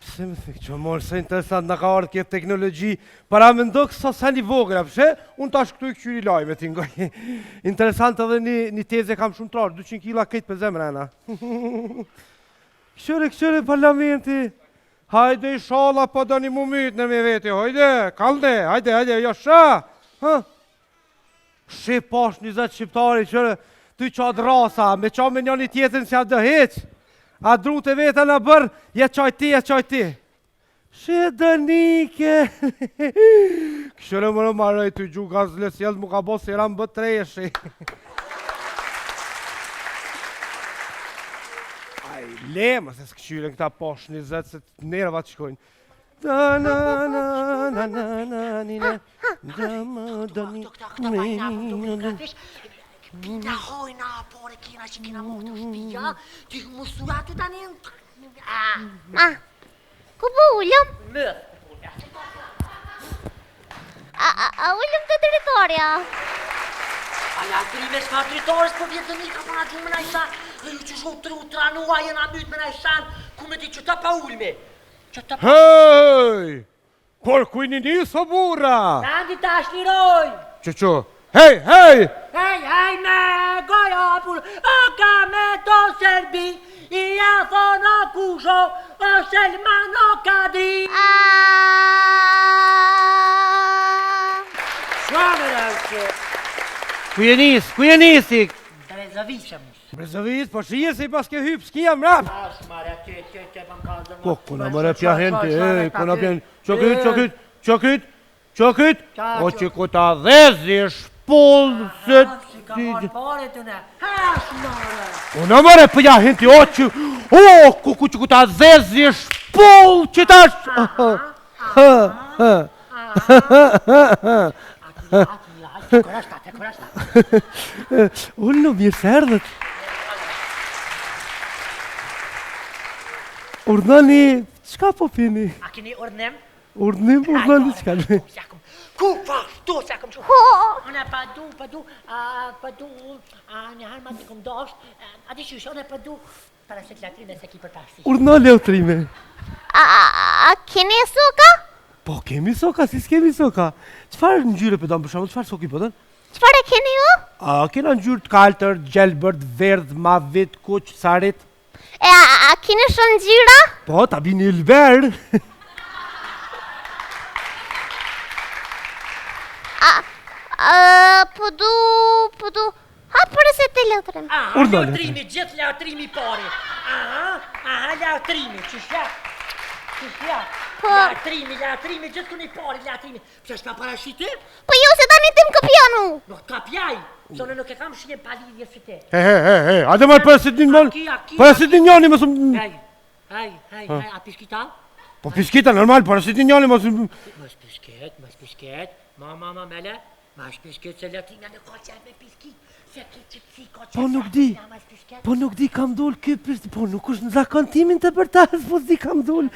Pse më thikë që morë se interesant në ka ardhë këtë teknologi, para me ndokë sa një vogëra, pëse? Unë tash këtu i këqyri lajme t'ingoj. Interesant edhe një teze kam shumë trarë, 200 kila këtë për zemre, ena. Këshëre parlamenti. Hajde i shala pa do një mumit në me veti, hajde, kalde, hajde, jo shë. Shë pash 20 shqiptari, qëre, ty qatë rasa, me qa me një tjetën që a dë heq. A dru të vete në bërë, je qaj ti. Shë dënike. Këshëre më në marrej të gju gazles, jelë mu ka bo si ram bë treshi. Aj, le, më se s'këshyren këta posh 20, se të nerva të shkojnë. Pita hojna, pore kina që kina mohtë të shpija, ti musurat të tani në... Ku po ullëm? Mëth. A ullëm të teritorja? Aja trime s'ka teritorës, po vjetë një ka përna gjumë në isha, që shu të tranua jena mytë me në ishan, ku me ti që ta pa ullme. Hej! Por kujni niso burra! Nandi tash liroj! Që? Hej! Hej me goja pur, o ka me to serbi, I a thono kusho, o selman o kadi. Shkove rëvqe. Ku je nisi? Brezovishëm. Brezovis, po shije se I pas ke hyp s'kia mrap. Ashmare, të më kazën. Po, kuna mëre pja henti, kuna pjen, qokit, o që ku ta dhezi shpull se... Ka marë pare të ne, ashmare. Kuna mëre pja henti, o që, ku që ku ta dhezi shpull që ta sh... Te korashta. Unë në mirë se erdhët. Urdhani, qka po pini? A keni urdhnim? Urdhani qka në? Ku pashtu se kom shumë? One pa du, një harma të kom dosht, a di shush, one pa du, para se klatrime se ki për pashti. Urdhani leotrime. A keni soka? Po kemi soka, si s'kemi soka. Qfar ngjyre për donë për shumë, qfar soki për donë? Qfar e keni ju? Kena ngjyrë të kaltër, gjelbërt, verdh, mavit, kuq, sarit. A keni shumë ngjyra? Po, ta bini lber. Po du... Ha, përës e të leotrim. Leotrimi, gjithë leotrimi pari. Leotrimi, qëshja? Leotrimi, gjithë këni pari, leotrimi. Pëse shka parashite? Po jo se tani tim këpjanu. Nuk kapjaj, sonë nuk e kam shqie palidhje së te. Hej, adë marë përësit një njani mësë... Hej, a piskita? Po piskita, normal, përësit një njani mësë... Mas pisket, ma mele, mas pisket se leotrimi në ka qaj me piskit. Po nuk di kam dul këpër, po nuk është në zakon timin të bërtarës, po s'di kam dul.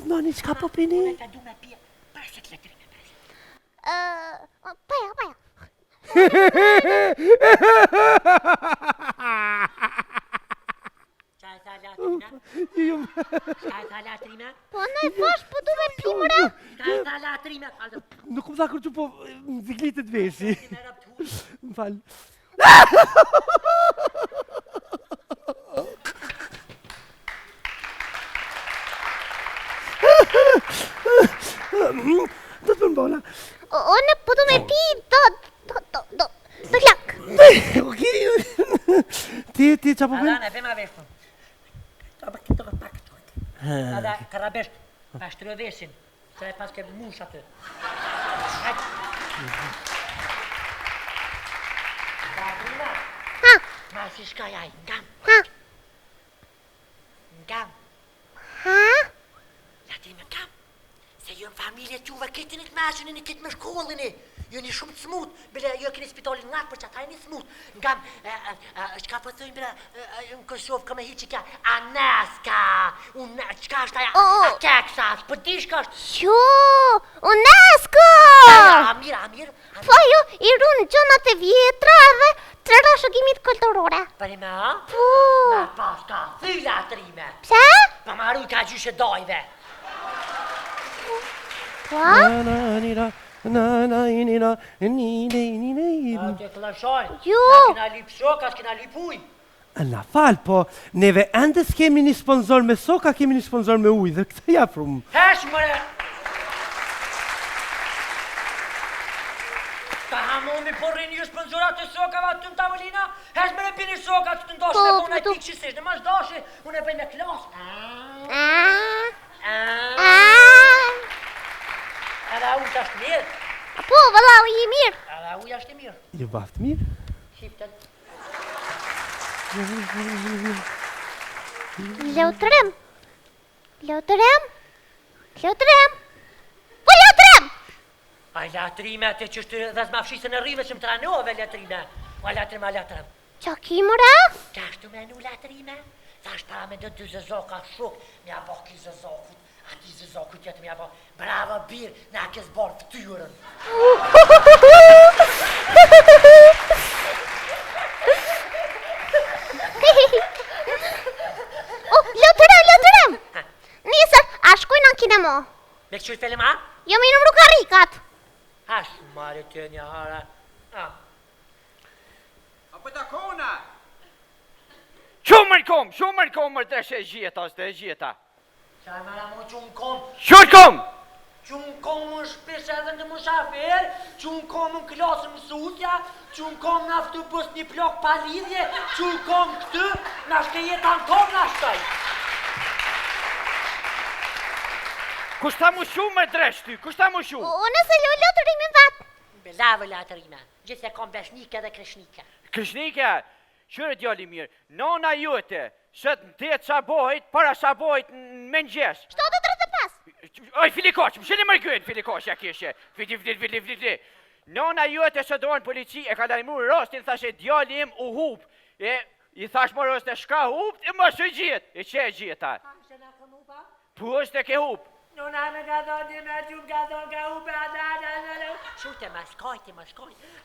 Nani, qka po pini? Ta du me pje, përse të letrime përse. Paja. Qaj tha latrime? Po në I fash, po du me pimëra. Qaj tha latrime? Nuk më zakur që po në ziglitit veshi. Më falë. Do të përmbola. Unë po du me pi do lak. Ti qa po përmbola? Adane, vema veshtu. Këto pak të. Ada karabesht, pashtërë veshin. Se e pas ke mush atë. Ma si shka jaj, ngam. Latrime ngam. Se ju në familje t'juve këtini të mashënin I këtë me shkollini. Ju një shumë të smut, bile ju e keni spitalin ngatë për që ata e një smut. Ngam, qka pëthujnë bile, në Kosovë këme hi që kja, Aneska, qka është aja, a keksas, për di shka është? Jo, UNESCO! Amir. Po jo, I runë gjonat e vjetra dhe trera shëgimit kulturore. Për me ha? Po. Me pas ka thy latrime. Pse? Pa maru ka gjyshe dojve. Po? A të klashoj. Jo. Ka kena lip shoka, s'kena lip uj. Na fal, po neve ende s'kemi një sponsor me soka, kemi një sponsor me ujë dhe këtë ja prum. Hesh mëre. Ka hamomi porri një sponsorat të sokava të në tavolina. Hesh mëre pini soka të të ndosh me bona i tikë qësisht. Në mash doshi, unë e bëj me klas. Edhe uj të ashtë mirë. Po, valla, u i mirë. Edhe uj ashtë mirë. Ju baftë mirë? Shiften. Lotërem. Lotërem. Lotërem. Po, lotërem! A latrime atë që është dhe zma fshisën e rive që më tranove latrime. A latrime, a latrime. Qa ki mëra? Qa ashtu me nu latrime? Thash para me do 2 zëzoka shuk, mja bo ki zëzokut. Ati zëzokut jetë mja bo, bravo birë, na kes borë ftyrën. Lotërem. Nisër, a shkojnë në kinema? Me këqyr film, ha? Jo me nëmru karikat. Hash, mare të një hara. A për të kona? Shumër kom mërë të shë gjeta, së të gjeta. Qa e mara mu qunë kom? Shumër kom! Qunë kom më shpesh edhe në mushafer, qunë kom në klasë mësusja, qunë kom në autobus një plok pa lidhje, qunë kom këtë, në shke jetan kom në shkaj. Kushta mu shumë më dresh ty, kushta mu shumë? O, nëse lotërimin vat. Belave latrime, gjithë e kom beshnike dhe krishnike. Këshnike, qërë djali mirë, nona jote, sët në tetë shabohit, para shabohit në mëngjes. 7:35. Oj, filikoq, më shëni mërgën, filikoq, ja kishe. Fili. Nona jote së donë polici, e ka lajmur rostin, thashe djali im u hup. E, i thash më rost e shka hup, e më shë gjithë. E që e gjitha? Po është e ke hup. Nona me ka dhoni me gjumë ka dhoni ka upe Shute ma skoj.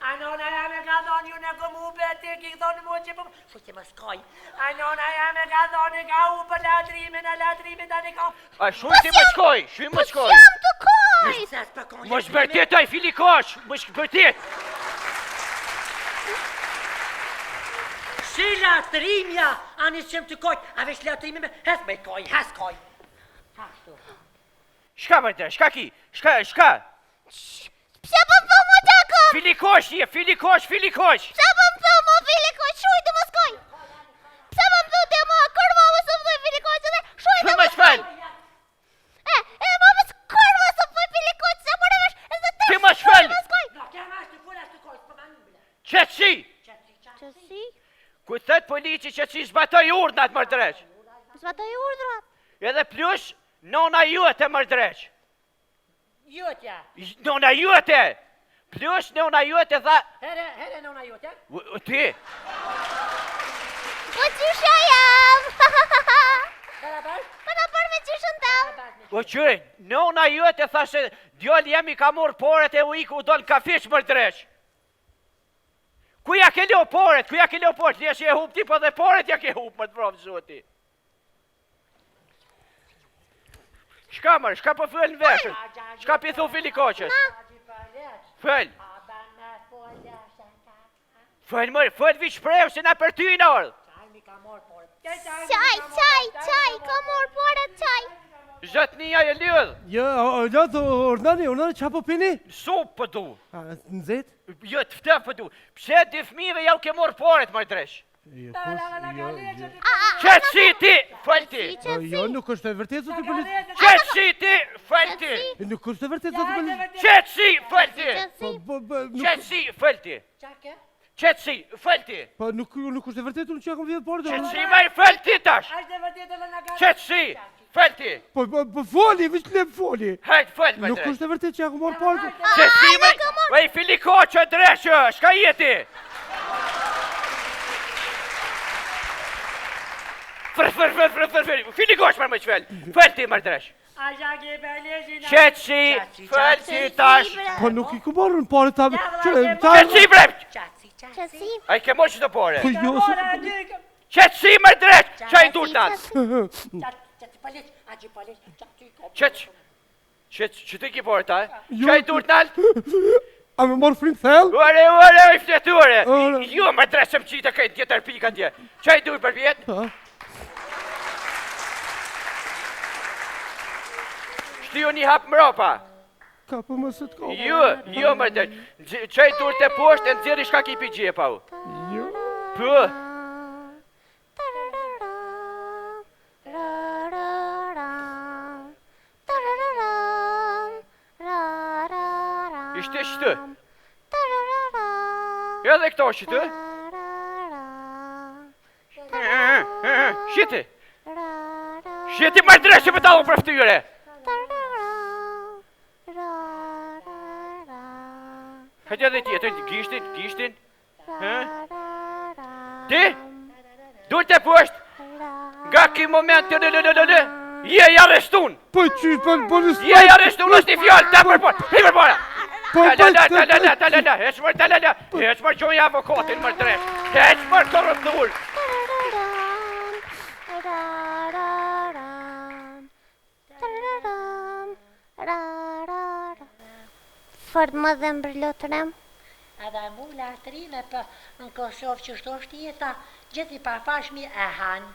A nona ja me ka dhoni unë e kom upe ti ki dhoni mu që pëm. Shute ma skoj. A nona ja me ka dhoni ka upe latrimin da një kam. A shumë ti më shkoj, shumë më shkoj. Jam të koj. Më shbërtit oj filikoq, më shbërtit. Si latrimja, anis qëm të koj, a vesh latrimi me, hes me koj. Hashtu. Shka mërte, shka ki, shka. Pse pëm thëmë o Jakob? Filikoq je, filikoq. Pse pëm thëmë o filikoq, shujtë më skoj. Pse pëm thëmë të më kërma më së mëdoj filikoq edhe shujtë më skoj. Më më kërma së mëdoj filikoq, se më në vesh edhe të Ti më shfel. No, kja ma është të full ashtë të koj, s'pë manë bile. Qëtësi, Qësi? ku thët polici qëtësi zbatoj urdnat mërdreq. Zbatoj urdrat. Edhe plus, nona juete mërdreq. Jotja. Nona juete. Plus, nona juete tha... Here nona jotja. Ti, Po qysha jam. Barabar? Po të për me qyshën tam. o qëri, nona juete tha se djali jam i ka morë poret e u iku u dollë kafish mërdreq. Ku ja ke lo poret, Leshe e hup ti, po dhe poret ja ke hup më të provë zoti. Shka mërë, shka po fëll në veshën, shka pi thu filikoqës. Fëll, fëll vi shprejë se na për ty në orë. Qaj, ka morë poret qaj. Zotnia e lidh, Jo, urnani, qa po pini? supë për du. Në zetë? Jo, të ftëf për du. Pse dy fmive jau ke morë poret më dresh? Qëtësi ti, fëll ti. Jo, nuk është e vërtet, zotë polici. Qëtësi ti, fëll ti. Nuk është e vërtet, zotë polici. Qëtësi, fëll ti. Qëtësi. Qëtësi, fëll ti. Qëtësi, fëll ti. Po nuk është e vërtet, unë që ja kom vjetë porë. Qëtësi, maj fëll ti tash. Qëtësi, fëll ti. Po foli, vishë lep foli. Hajt, fëll më Nuk dresh. është e vërtet që ja kom morë porë. Qëtësi, maj filikoqë dreshë, shka jeti? Filikoqë më qëfell, fëll ti më dresh. Qëtësi, fëll ti tash. Po nuk i ku morë në porë ta... Qëtësi, brep. Qëtësi. A i ke mos që të pore? Po jo, Qëtësi më drejt, që i dur nas? Që ti ki pore ta? Që i dur nal? a me morë frimë thellë? Ore, i fletore! Jo më drejt se më qitë këjtë tjetër pika tje. Që i dur për vjetë? Shtiju një hapë mropa. Ka për më së të kohë. Jo më drejt. Që i dur të poshtë e nëziri shka ki pi gjepa u. Jo. Pë. Ishte shtë. Edhe këto shtë. Shiti. Shiti më drejt që më talë për ftyre. Hajde edhe tjetër, gishtin. Ti? Dur të poshtë. Nga ki moment të je i arrestun. Po qysh për polis. Je i arrestun, është i fjallë, ta për por. Hi për pora. Talala. Heq mër qonja avokatin mër drejt. Heq mër korruptur. Fort më dhe mbërlotërem. Edhe mu lartërime për në Kosovë që shto është jeta gjithi parfashmi e hanë.